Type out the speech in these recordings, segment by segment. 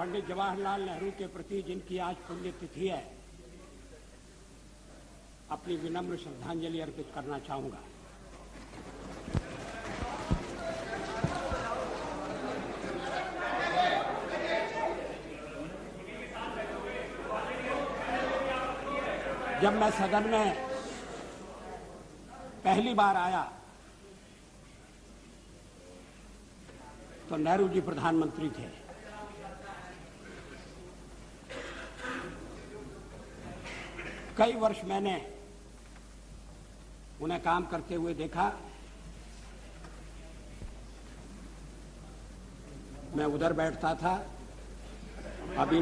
पंडित जवाहरलाल नेहरू के प्रति जिनकी आज पुण्यतिथि है, अपनी विनम्र श्रद्धांजलि अर्पित करना चाहूंगा। जब मैं सदन में पहली बार आया तो नेहरू जी प्रधानमंत्री थे। कई वर्ष मैंने उन्हें काम करते हुए देखा। मैं उधर बैठता था, अभी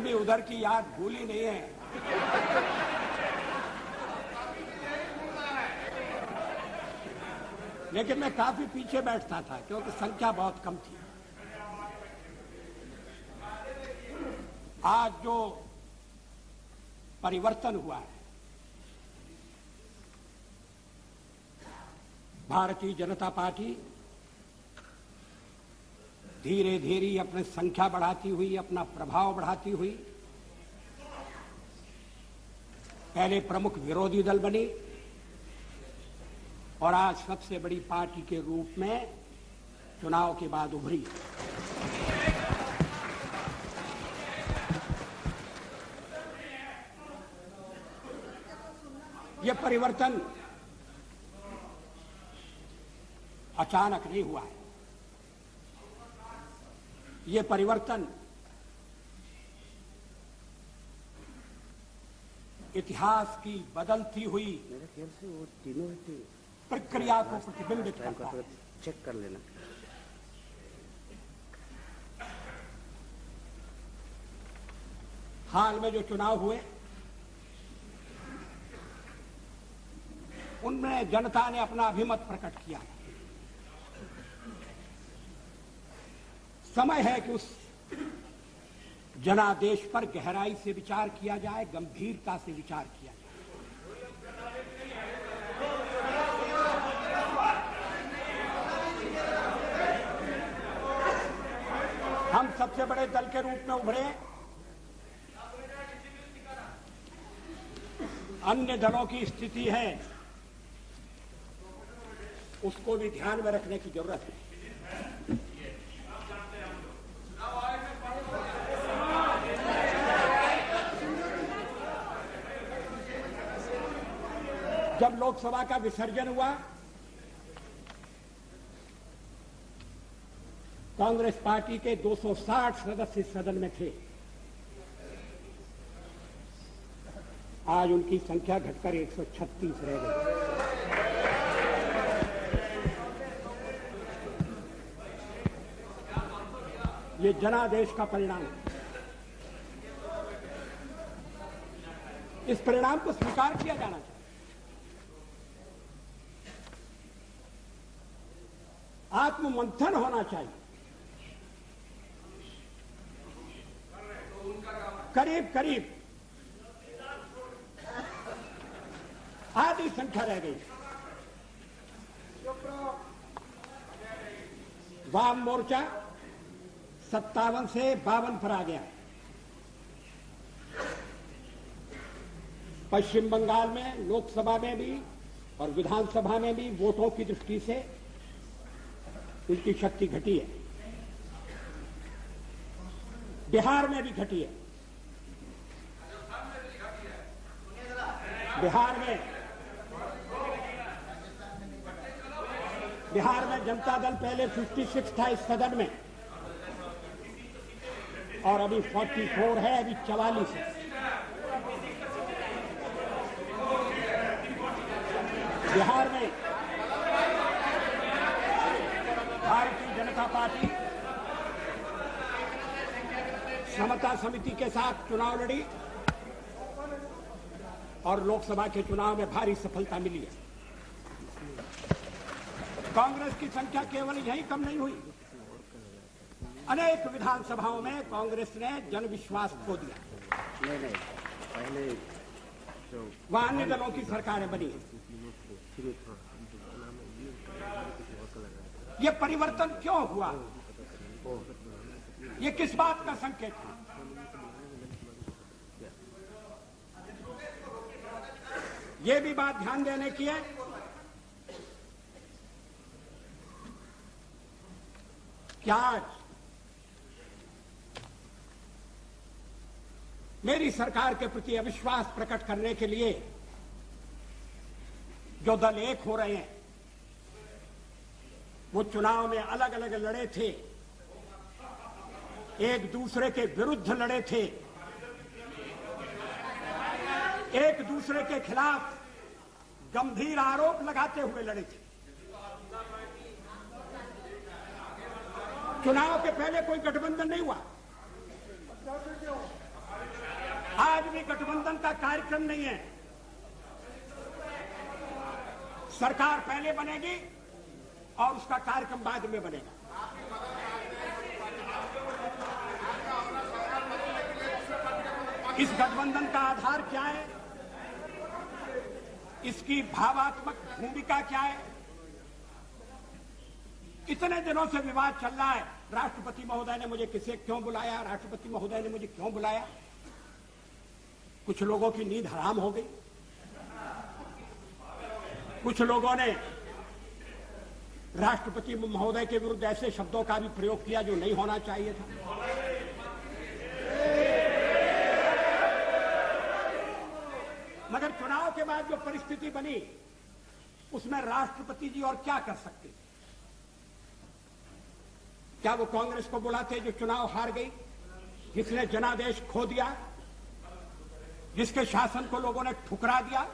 भी उधर की याद भूली नहीं है। लेकिन मैं काफी पीछे बैठता था क्योंकि संख्या बहुत कम थी। आज जो परिवर्तन हुआ है, भारतीय जनता पार्टी धीरे धीरे अपनी संख्या बढ़ाती हुई, अपना प्रभाव बढ़ाती हुई पहले प्रमुख विरोधी दल बनी और आज सबसे बड़ी पार्टी के रूप में चुनाव के बाद उभरी। यह परिवर्तन अचानक नहीं हुआ है। ये परिवर्तन इतिहास की बदलती हुई मेरे ख्याल से वो तीनों प्रक्रिया को प्रतिबिंबित करता है। चेक कर लेना। हाल में जो चुनाव हुए उनमें जनता ने अपना अभिमत प्रकट किया। समय है कि उस जनादेश पर गहराई से विचार किया जाए, गंभीरता से विचार किया जाए। हम सबसे बड़े दल के रूप में उभरे, अन्य दलों की स्थिति है उसको भी ध्यान में रखने की जरूरत है। जब लोकसभा का विसर्जन हुआ, कांग्रेस पार्टी के 260 सदस्य सदन में थे। आज उनकी संख्या घटकर 136 रह गई। ये जनादेश का परिणाम है। इस परिणाम को स्वीकार किया जाना चाहिए। आत्ममंथन होना चाहिए। करीब करीब आधी संख्या रह गई। वाम मोर्चा 57 से 52 पर आ गया। पश्चिम बंगाल में लोकसभा में भी और विधानसभा में भी वोटों की दृष्टि से उनकी शक्ति घटी है। बिहार में भी घटी है। बिहार में जनता दल पहले 56 था इस सदन में और अभी 44 है, अभी 44 है। बिहार में भारतीय जनता पार्टी समता समिति के साथ चुनाव लड़ी और लोकसभा के चुनाव में भारी सफलता मिली है। कांग्रेस की संख्या केवल यही कम नहीं हुई, अनेक विधानसभाओं में कांग्रेस ने जनविश्वास खो दिया। नहीं, पहले वहां अन्य दलों की सरकारें बनी हैं। ये परिवर्तन क्यों हुआ? ये किस बात का संकेत है? ये भी बात ध्यान देने की है कि आज मेरी सरकार के प्रति अविश्वास प्रकट करने के लिए जो दल एक हो रहे हैं, वो चुनाव में अलग अलग लड़े थे, एक दूसरे के विरुद्ध लड़े थे, एक दूसरे के खिलाफ गंभीर आरोप लगाते हुए लड़े थे। चुनाव के पहले कोई गठबंधन नहीं हुआ, आज भी गठबंधन का कार्यक्रम नहीं है। सरकार पहले बनेगी और उसका कार्यक्रम बाद में बनेगा। इस गठबंधन का आधार क्या है, इसकी भावात्मक भूमिका क्या है? इतने दिनों से विवाद चल रहा है, राष्ट्रपति महोदय ने मुझे किसे क्यों बुलाया, राष्ट्रपति महोदय ने मुझे क्यों बुलाया। कुछ लोगों की नींद हराम हो गई, कुछ लोगों ने राष्ट्रपति महोदय के विरुद्ध ऐसे शब्दों का भी प्रयोग किया जो नहीं होना चाहिए था। मगर चुनाव के बाद जो परिस्थिति बनी, उसमें राष्ट्रपति जी और क्या कर सकते? क्या वो कांग्रेस को बुलाते जो चुनाव हार गई, जिसने जनादेश खो दिया, जिसके शासन को लोगों ने ठुकरा दिया?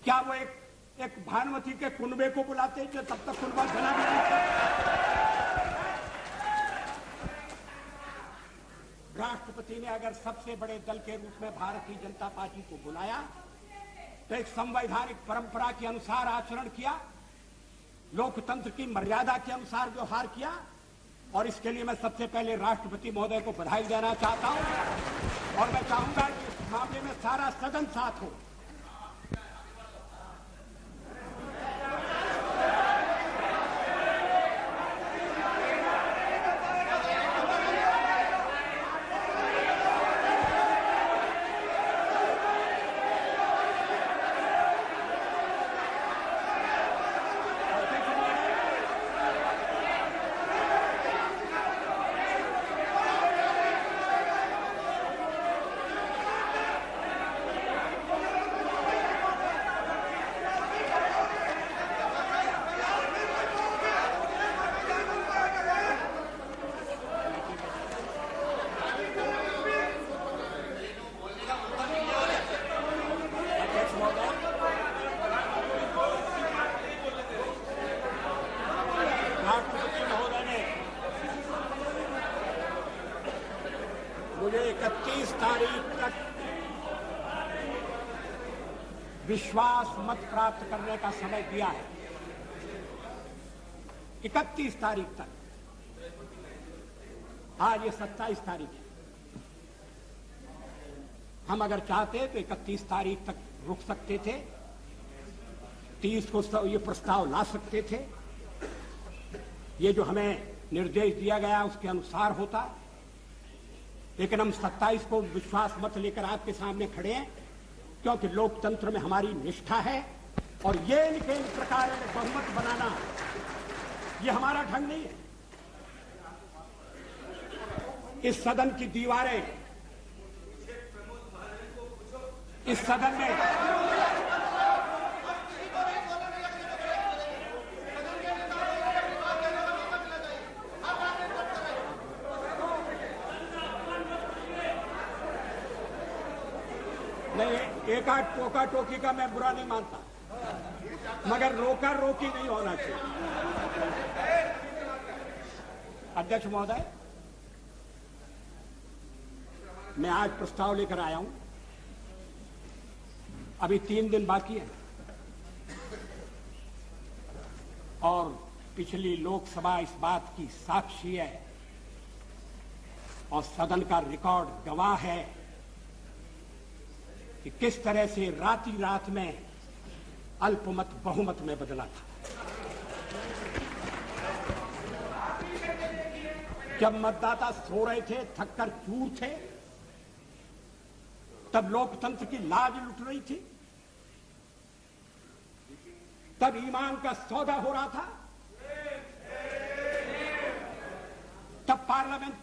क्या वो एक भानुमति के कुनबे को बुलाते जो तब तक कुनबा बना भी नहीं था? राष्ट्रपति ने अगर सबसे बड़े दल के रूप में भारतीय जनता पार्टी को बुलाया तो एक संवैधानिक परंपरा के अनुसार आचरण किया, लोकतंत्र की मर्यादा के अनुसार व्यवहार किया, और इसके लिए मैं सबसे पहले राष्ट्रपति महोदय को बधाई देना चाहता हूं। और मैं चाहूंगा कि इस मामले में सारा सदन साथ हो। मुझे 31 तारीख तक विश्वास मत प्राप्त करने का समय दिया है। 31 तारीख तक, आज ये 27 तारीख है। हम अगर चाहते तो 31 तारीख तक रुक सकते थे, 30 को ये प्रस्ताव ला सकते थे। ये जो हमें निर्देश दिया गया उसके अनुसार होता, लेकिन हम 27 को विश्वास मत लेकर आपके सामने खड़े हैं, क्योंकि लोकतंत्र में हमारी निष्ठा है और ये इन प्रकार बहुमत बनाना ये हमारा ढंग नहीं है। इस सदन की दीवारें, इस सदन में नहीं, एका टोका टोकी का मैं बुरा नहीं मानता, मगर रोका रोकी नहीं होना चाहिए। अध्यक्ष महोदय, मैं आज प्रस्ताव लेकर आया हूं। अभी 3 दिन बाकी है और पिछली लोकसभा इस बात की साक्षी है और सदन का रिकॉर्ड गवाह है कि किस तरह से रात में अल्पमत बहुमत में बदला था। जब मतदाता सो रहे थे, थककर चूर थे, तब लोकतंत्र की लाज लुट रही थी, तब ईमान का सौदा हो रहा था, तब पार्लियामेंट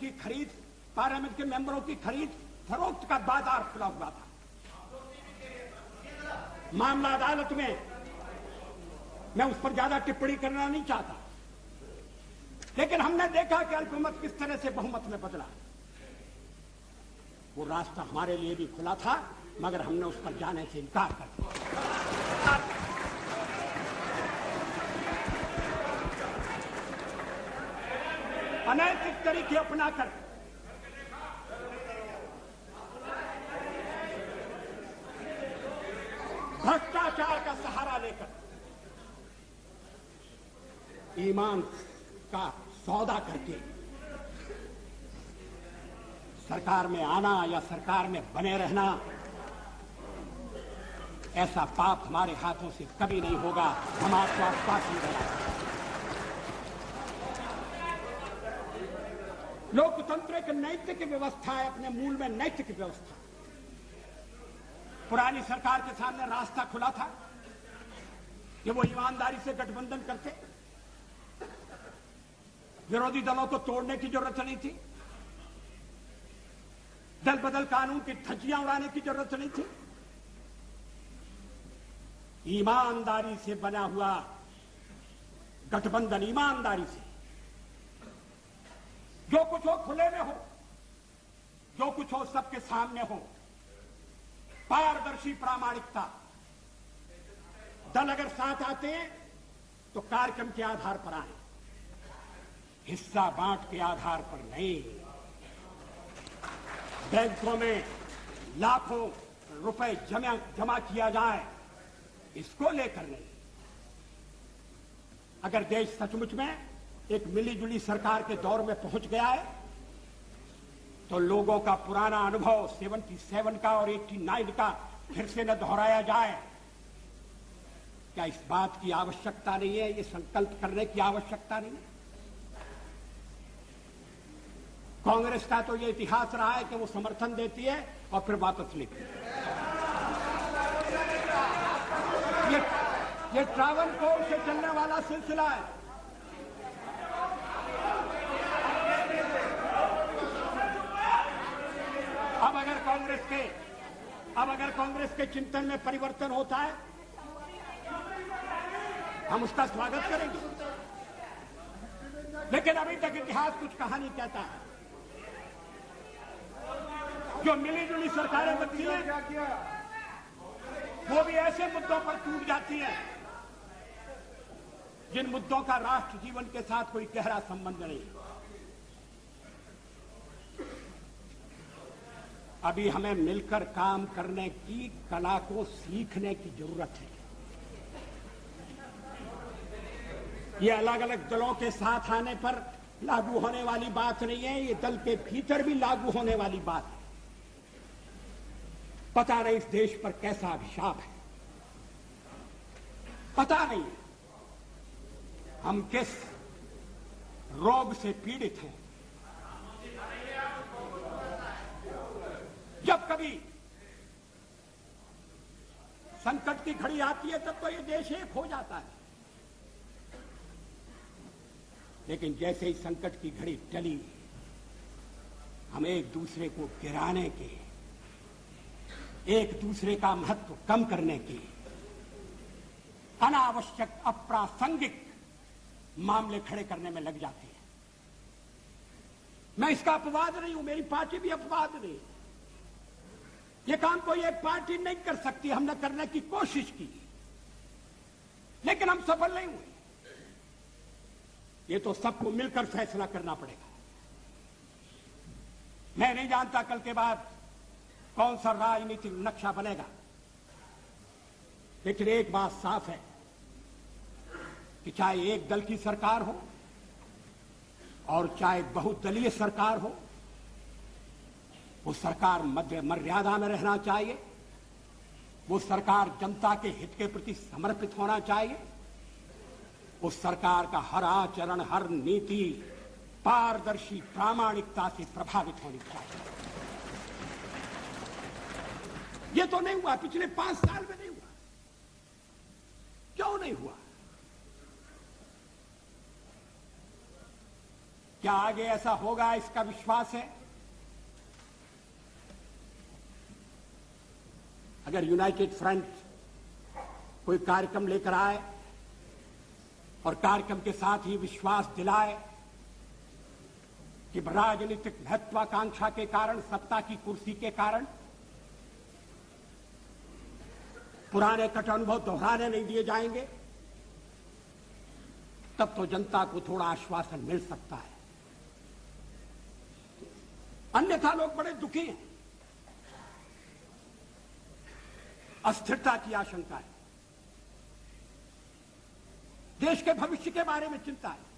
के मेंबरों की खरीद फरोख्त का बाजार खुला हुआ था। मामला अदालत में, मैं उस पर ज्यादा टिप्पणी करना नहीं चाहता, लेकिन हमने देखा कि अल्पमत किस तरह से बहुमत में बदला। वो रास्ता हमारे लिए भी खुला था, मगर हमने उस पर जाने से इनकार कर दिया। अनैतिक तरीके अपनाकर भ्रष्टाचार का सहारा लेकर ईमान का सौदा करके सरकार में आना या सरकार में बने रहना, ऐसा पाप हमारे हाथों से कभी नहीं होगा। हम आपको आश्वासन देना। लोकतंत्र एक नैतिक व्यवस्था है, अपने मूल में नैतिक व्यवस्था। पुरानी सरकार के सामने रास्ता खुला था कि वो ईमानदारी से गठबंधन करते, विरोधी दलों को तोड़ने की जरूरत नहीं थी, दल बदल कानून की धज्जियां उड़ाने की जरूरत नहीं थी। ईमानदारी से बना हुआ गठबंधन, ईमानदारी से जो कुछ हो खुले में हो, जो कुछ हो सबके सामने हो, पारदर्शी प्रामाणिकता। दल अगर साथ आते हैं तो कार्यक्रम के आधार पर आए, हिस्सा बांट के आधार पर नहीं। बैंकों में लाखों रुपए जमा किया जाए, इसको लेकर नहीं। अगर देश सचमुच में एक मिलीजुली सरकार के दौर में पहुंच गया है, तो लोगों का पुराना अनुभव 77 का और 89 का फिर से न दोहराया जाए। क्या इस बात की आवश्यकता नहीं है? ये संकल्प करने की आवश्यकता नहीं है? कांग्रेस का तो ये इतिहास रहा है कि वो समर्थन देती है और फिर वापस लेती है। ये ट्रावनकोर से चलने वाला सिलसिला है। अब अगर कांग्रेस के चिंतन में परिवर्तन होता है, हम उसका स्वागत करेंगे, लेकिन अभी तक इतिहास कुछ कहानी कहता है। जो मिलीजुली सरकारें बनती हैं, वो भी ऐसे मुद्दों पर टूट जाती हैं जिन मुद्दों का राष्ट्र जीवन के साथ कोई गहरा संबंध नहीं। अभी हमें मिलकर काम करने की कला को सीखने की जरूरत है। ये अलग अलग दलों के साथ आने पर लागू होने वाली बात नहीं है, ये दल के भीतर भी लागू होने वाली बात है। पता नहीं इस देश पर कैसा अभिशाप है, पता नहीं हम किस रोग से पीड़ित हैं। जब कभी संकट की घड़ी आती है तब तो ये देश एक हो जाता है, लेकिन जैसे ही संकट की घड़ी टली, हम एक दूसरे को गिराने के, एक दूसरे का महत्व कम करने के, अनावश्यक अप्रासंगिक मामले खड़े करने में लग जाते हैं। मैं इसका अपवाद नहीं हूं, मेरी पार्टी भी अपवाद नहीं। ये काम कोई एक पार्टी नहीं कर सकती। हमने करने की कोशिश की, लेकिन हम सफल नहीं हुए। ये तो सबको मिलकर फैसला करना पड़ेगा। मैं नहीं जानता कल के बाद कौन सा राजनीतिक नक्शा बनेगा, लेकिन एक बात साफ है कि चाहे एक दल की सरकार हो और चाहे बहुदलीय सरकार हो, वो सरकार मध्य मर्यादा में रहना चाहिए वो सरकार जनता के हित के प्रति समर्पित होना चाहिए। उस सरकार का हर आचरण, हर नीति पारदर्शी, प्रामाणिकता से प्रभावित होनी चाहिए। ये तो नहीं हुआ, पिछले 5 साल में नहीं हुआ। क्यों नहीं हुआ? क्या आगे ऐसा होगा, इसका विश्वास है? अगर यूनाइटेड फ्रंट कोई कार्यक्रम लेकर आए और कार्यक्रम के साथ ही विश्वास दिलाए कि राजनीतिक महत्वाकांक्षा के कारण, सत्ता की कुर्सी के कारण पुराने कट अनुभव दोहराने नहीं दिए जाएंगे, तब तो जनता को थोड़ा आश्वासन मिल सकता है। अन्यथा लोग बड़े दुखी हैं, अस्थिरता की आशंका है, देश के भविष्य के बारे में चिंता है।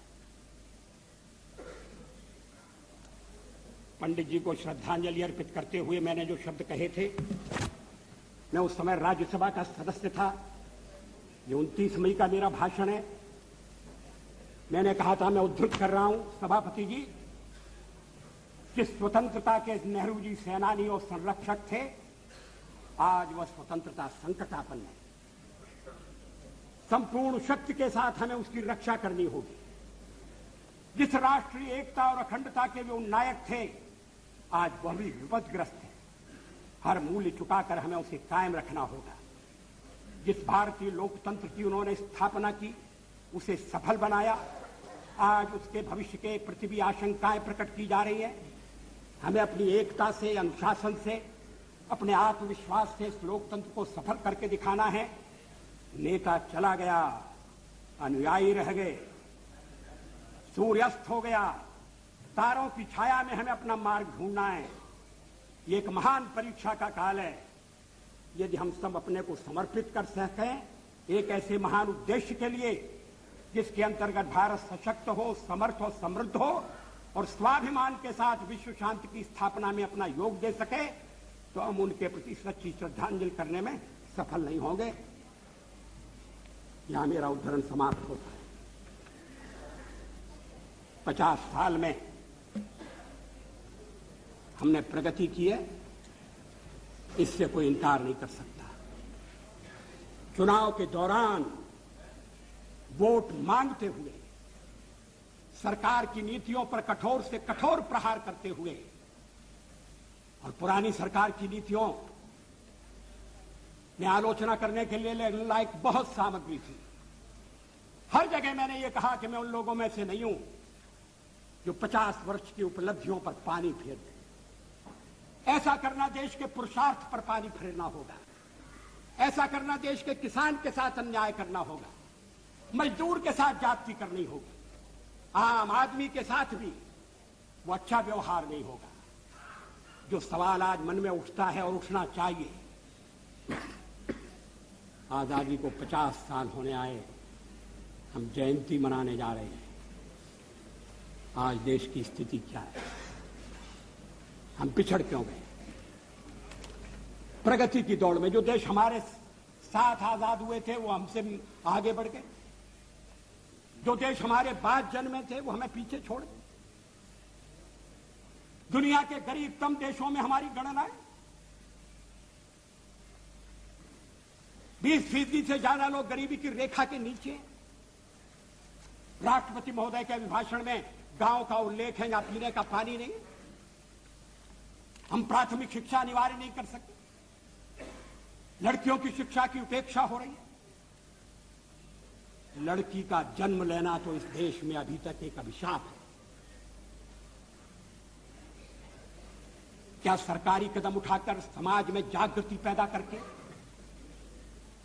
पंडित जी को श्रद्धांजलि अर्पित करते हुए मैंने जो शब्द कहे थे, मैं उस समय राज्यसभा का सदस्य था। ये 29 मई का मेरा भाषण है। मैंने कहा था, मैं उद्धृत कर रहा हूं सभापति जी, जिस स्वतंत्रता के नेहरू जी सेनानी और संरक्षक थे, आज वह स्वतंत्रता संकटापन्न है। संपूर्ण शक्ति के साथ हमें उसकी रक्षा करनी होगी। जिस राष्ट्रीय एकता और अखंडता के वे नायक थे, आज वह भी विपदग्रस्त है। हर मूल्य चुकाकर हमें उसे कायम रखना होगा। जिस भारतीय लोकतंत्र की उन्होंने स्थापना की, उसे सफल बनाया, आज उसके भविष्य के प्रति भी आशंकाएं प्रकट की जा रही हैं। हमें अपनी एकता से, अनुशासन से, अपने आत्मविश्वास से इस लोकतंत्र को सफल करके दिखाना है। नेता चला गया, अनुयायी रह गए, सूर्यास्त हो गया, तारों की छाया में हमें अपना मार्ग ढूंढना है। ये एक महान परीक्षा का काल है। यदि हम सब अपने को समर्पित कर सकें एक ऐसे महान उद्देश्य के लिए, जिसके अंतर्गत भारत सशक्त हो, समर्थ हो, समृद्ध हो और स्वाभिमान के साथ विश्व शांति की स्थापना में अपना योग दे सके, तो हम उनके प्रति सच्ची श्रद्धांजलि करने में सफल नहीं होंगे। यहां मेरा उद्धरण समाप्त होता है। 50 साल में हमने प्रगति की है, इससे कोई इनकार नहीं कर सकता। चुनाव के दौरान वोट मांगते हुए, सरकार की नीतियों पर कठोर से कठोर प्रहार करते हुए, और पुरानी सरकार की नीतियों में आलोचना करने के लिए लायक बहुत सामग्री थी। हर जगह मैंने ये कहा कि मैं उन लोगों में से नहीं हूं जो 50 वर्ष की उपलब्धियों पर पानी फेर दे। ऐसा करना देश के पुरुषार्थ पर पानी फेरना होगा। ऐसा करना देश के किसान के साथ अन्याय करना होगा, मजदूर के साथ जाति करनी होगी, आम आदमी के साथ भी वो अच्छा व्यवहार नहीं होगा। जो सवाल आज मन में उठता है और उठना चाहिए, आजादी को 50 साल होने आए, हम जयंती मनाने जा रहे हैं। आज देश की स्थिति क्या है? हम पिछड़ क्यों गए? प्रगति की दौड़ में जो देश हमारे साथ आजाद हुए थे, वो हमसे आगे बढ़ गए। जो देश हमारे बाद जन्मे थे, वो हमें पीछे छोड़ गए। दुनिया के गरीबतम देशों में हमारी गणना है। 20% से ज्यादा लोग गरीबी की रेखा के नीचे। राष्ट्रपति महोदय के अभिभाषण में गांव का उल्लेख है, या पीने का पानी नहीं। हम प्राथमिक शिक्षा अनिवार्य नहीं कर सकते। लड़कियों की शिक्षा की उपेक्षा हो रही है। लड़की का जन्म लेना तो इस देश में अभी तक एक अभिशाप है। क्या सरकारी कदम उठाकर समाज में जागृति पैदा करके,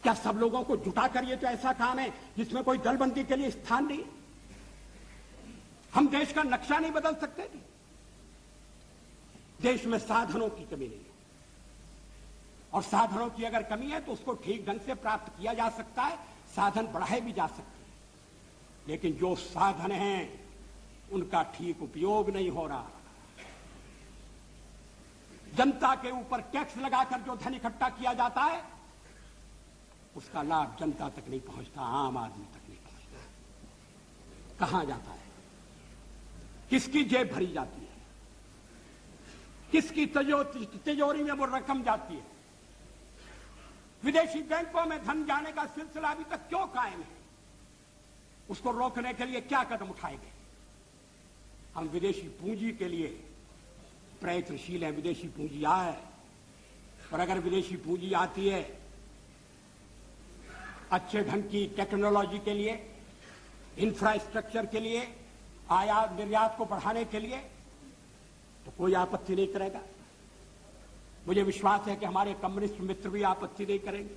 क्या सब लोगों को जुटाकर, ये तो ऐसा काम है जिसमें कोई दलबंदी के लिए स्थान नहीं। हम देश का नक्शा नहीं बदल सकते थे। देश में साधनों की कमी नहीं है, और साधनों की अगर कमी है तो उसको ठीक ढंग से प्राप्त किया जा सकता है, साधन बढ़ाए भी जा सकते हैं। लेकिन जो साधन हैं उनका ठीक उपयोग नहीं हो रहा। जनता के ऊपर टैक्स लगाकर जो धन इकट्ठा किया जाता है, उसका लाभ जनता तक नहीं पहुंचता, आम आदमी तक नहीं पहुंचता। कहां जाता है? किसकी जेब भरी जाती है? किसकी तिजोरी में वो रकम जाती है? विदेशी बैंकों में धन जाने का सिलसिला अभी तक क्यों कायम है? उसको रोकने के लिए क्या कदम उठाएंगे? हम विदेशी पूंजी के लिए प्रयत्नशील हैं। विदेशी पूंजी आए, और अगर विदेशी पूंजी आती है अच्छे ढंग की टेक्नोलॉजी के लिए, इंफ्रास्ट्रक्चर के लिए, आयात निर्यात को बढ़ाने के लिए, तो कोई आपत्ति नहीं करेगा। मुझे विश्वास है कि हमारे कम्युनिस्ट मित्र भी आपत्ति नहीं करेंगे।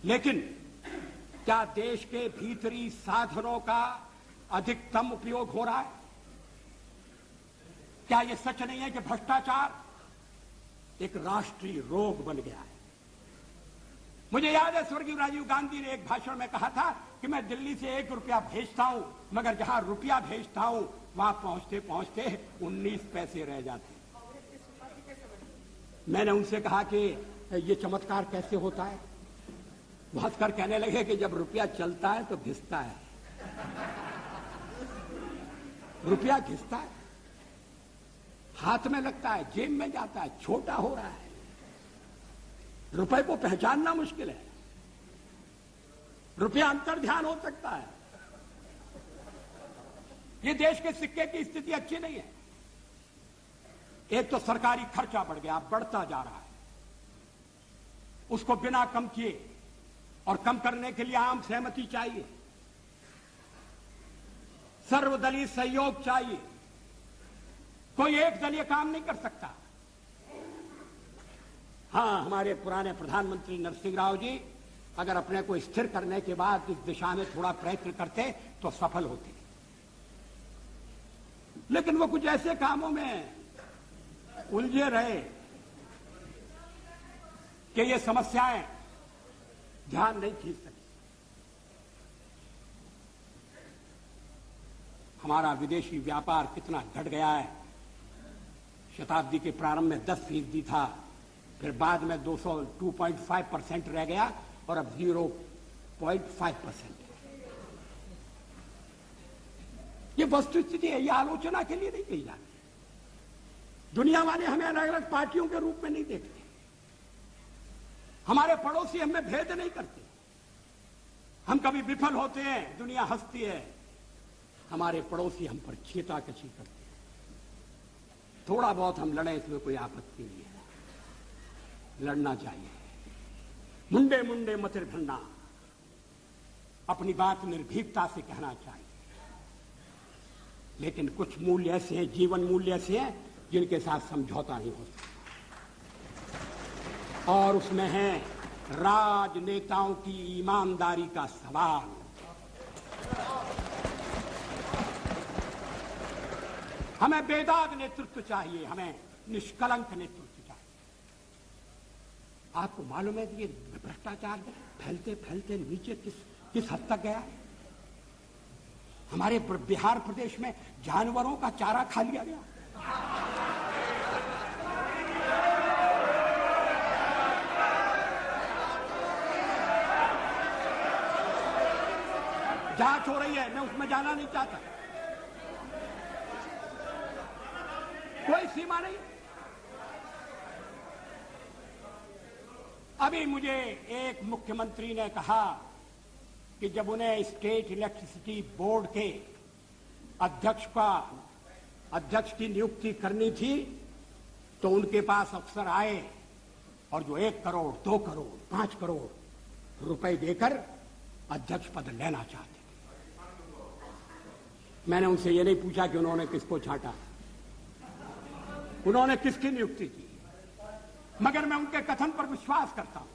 लेकिन क्या देश के भीतरी साधनों का अधिकतम उपयोग हो रहा है? क्या यह सच नहीं है कि भ्रष्टाचार एक राष्ट्रीय रोग बन गया है? मुझे याद है स्वर्गीय राजीव गांधी ने एक भाषण में कहा था कि मैं दिल्ली से 1 रुपया भेजता हूं, मगर जहां रुपया भेजता हूं वहां पहुंचते पहुंचते 19 पैसे रह जाते। मैंने उनसे कहा कि ये चमत्कार कैसे होता है? वो हंसकर कहने लगे कि जब रुपया चलता है तो घिसता है। रुपया घिसता है, हाथ में लगता है, जेब में जाता है, छोटा हो रहा है। रुपए को पहचानना मुश्किल है। रुपया अंतर्ध्यान हो सकता है। ये देश के सिक्के की स्थिति अच्छी नहीं है। एक तो सरकारी खर्चा बढ़ गया, बढ़ता जा रहा है। उसको बिना कम किए, और कम करने के लिए आम सहमति चाहिए, सर्वदलीय सहयोग चाहिए। कोई एक दलीय काम नहीं कर सकता। हां, हमारे पुराने प्रधानमंत्री नरसिंह राव जी अगर अपने को स्थिर करने के बाद इस दिशा में थोड़ा प्रयत्न करते तो सफल होते, लेकिन वो कुछ ऐसे कामों में उलझे रहे कि ये समस्याएं ध्यान नहीं खींच सकी। हमारा विदेशी व्यापार कितना घट गया है। शताब्दी के प्रारंभ में 10% था, फिर बाद में 2.5% रह गया, और अब 0.5%। ये वस्तुस्थिति है, ये आलोचना के लिए नहीं कही जाती। दुनिया वाले हमें अलग अलग पार्टियों के रूप में नहीं देखते। हमारे पड़ोसी हमें भेद नहीं करते। हम कभी विफल होते हैं, दुनिया हंसती है। हमारे पड़ोसी हम पर छींटाकशी करते हैं। थोड़ा बहुत हम लड़े, इसमें कोई आपत्ति नहीं है, लड़ना चाहिए। मुंडे मुंडे मतिर भंडा, अपनी बात निर्भीकता से कहना चाहिए। लेकिन कुछ मूल्य ऐसे हैं, जीवन मूल्य ऐसे हैं, जिनके साथ समझौता नहीं हो सकता, और उसमें है राजनेताओं की ईमानदारी का सवाल। हमें बेदाग नेतृत्व चाहिए, हमें निष्कलंक नेतृत्व चाहिए। आपको मालूम है कि ये भ्रष्टाचार फैलते फैलते नीचे किस हद तक गया है? हमारे बिहार प्रदेश में जानवरों का चारा खा लिया गया। जांच हो रही है, मैं उसमें जाना नहीं चाहता। कोई सीमा नहीं। अभी मुझे एक मुख्यमंत्री ने कहा कि जब उन्हें स्टेट इलेक्ट्रिसिटी बोर्ड के अध्यक्ष की नियुक्ति करनी थी तो उनके पास अफसर आए और जो 1 करोड़, 2 करोड़, 5 करोड़ रुपए देकर अध्यक्ष पद लेना चाहते थे। मैंने उनसे ये नहीं पूछा कि उन्होंने किसको छांटा, उन्होंने किसकी नियुक्ति की, मगर मैं उनके कथन पर विश्वास करता हूं।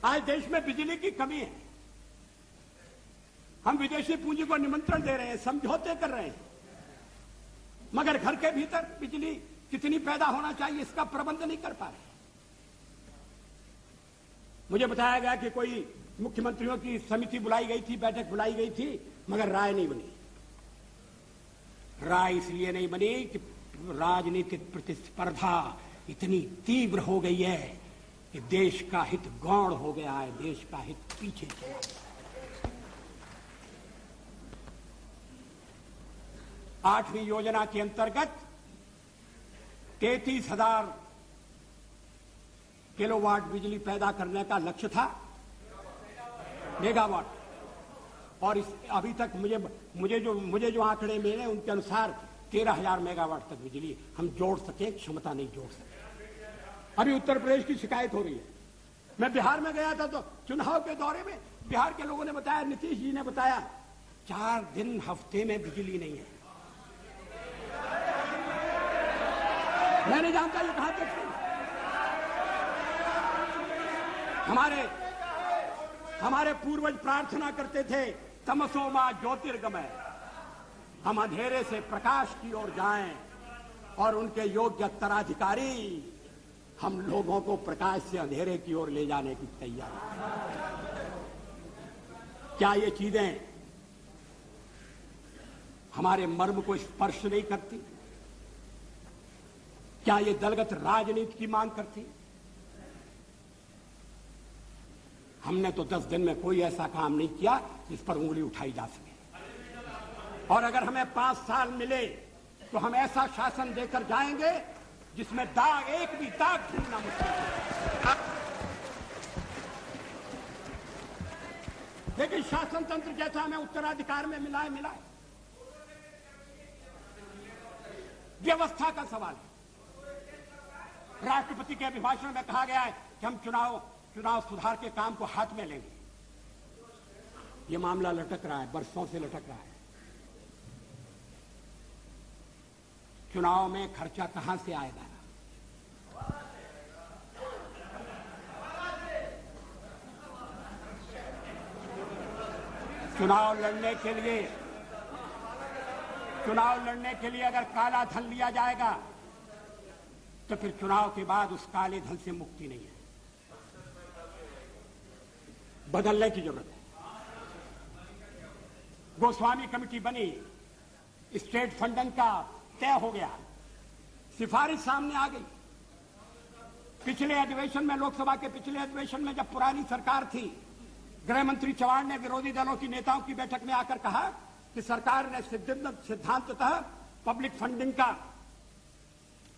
आज देश में बिजली की कमी है। हम विदेशी पूंजी को निमंत्रण दे रहे हैं, समझौते कर रहे हैं, मगर घर के भीतर बिजली कितनी पैदा होना चाहिए इसका प्रबंध नहीं कर पा रहे। मुझे बताया गया कि कोई मुख्यमंत्रियों की समिति बुलाई गई थी, बैठक बुलाई गई थी, मगर राय नहीं बनी। राय इसलिए नहीं बनी कि राजनीतिक प्रतिस्पर्धा इतनी तीव्र हो गई है कि देश का हित गौण हो गया है, देश का हित पीछे चला गया। 8वीं योजना के अंतर्गत 33,000 किलोवाट बिजली पैदा करने का लक्ष्य था, मेगावाट, और अभी तक मुझे जो आंकड़े मिले उनके अनुसार 13,000 मेगावाट तक बिजली हम जोड़ सके, क्षमता नहीं जोड़ सके। अभी उत्तर प्रदेश की शिकायत हो रही है। मैं बिहार में गया था तो चुनाव के दौरे में बिहार के लोगों ने बताया, नीतीश जी ने बताया, 4 दिन हफ्ते में बिजली नहीं है। मैं नहीं जानता ये कहां तक है। हमारे पूर्वज प्रार्थना करते थे, तमसो मा ज्योतिर्गमय, हम अंधेरे से प्रकाश की ओर जाएं, और उनके योग्य उत्तराधिकारी हम लोगों को प्रकाश से अंधेरे की ओर ले जाने की तैयारी। क्या ये चीजें हमारे मर्म को स्पर्श नहीं करती? क्या ये दलगत राजनीति की मांग करती? हमने तो 10 दिन में कोई ऐसा काम नहीं किया जिस पर उंगली उठाई जा सके, और अगर हमें 5 साल मिले तो हम ऐसा शासन देकर जाएंगे जिसमें एक भी दाग ढूंढना मुश्किल है। लेकिन शासन तंत्र जैसा हमें उत्तराधिकार में मिला है, व्यवस्था का सवाल है। राष्ट्रपति के अभिभाषण में कहा गया है कि हम चुनाव सुधार के काम को हाथ में लेंगे। ये मामला लटक रहा है, बरसों से लटक रहा है। चुनाव में खर्चा कहां से आएगा? चुनाव लड़ने के लिए अगर काला धन लिया जाएगा तो फिर चुनाव के बाद उस काले धन से मुक्ति नहीं है। बदलने की जरूरत है। गोस्वामी कमेटी बनी, स्टेट फंडिंग का तय हो गया, सिफारिश सामने आ गई। पिछले अधिवेशन में, लोकसभा के पिछले अधिवेशन में, जब पुरानी सरकार थी, गृह मंत्री चव्हाण ने विरोधी दलों की नेताओं की बैठक में आकर कहा कि सरकार ने सिद्धांततः पब्लिक फंडिंग का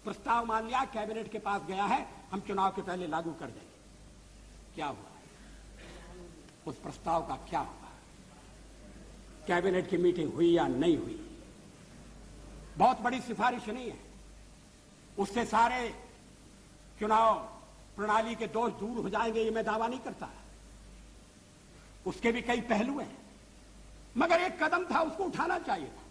प्रस्ताव मान लिया, कैबिनेट के पास गया है, हम चुनाव के पहले लागू कर देंगे। क्या हुआ? उस प्रस्ताव का क्या हुआ? कैबिनेट की मीटिंग हुई या नहीं हुई? बहुत बड़ी सिफारिश नहीं है, उससे सारे चुनाव प्रणाली के दोष दूर हो जाएंगे, ये मैं दावा नहीं करता। उसके भी कई पहलू हैं, मगर एक कदम था, उसको उठाना चाहिए था।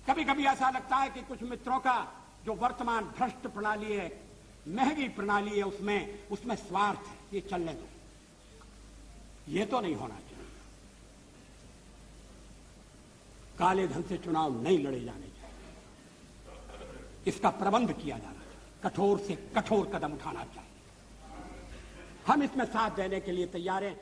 कभी कभी ऐसा लगता है कि कुछ मित्रों का जो वर्तमान भ्रष्ट प्रणाली है, महंगी प्रणाली है, उसमें स्वार्थ है, ये चलने दो, ये तो नहीं होना चाहिए। काले धन से चुनाव नहीं लड़े जाने चाहिए, इसका प्रबंध किया जाना चाहिए, कठोर से कठोर कदम उठाना चाहिए। हम इसमें साथ देने के लिए तैयार हैं।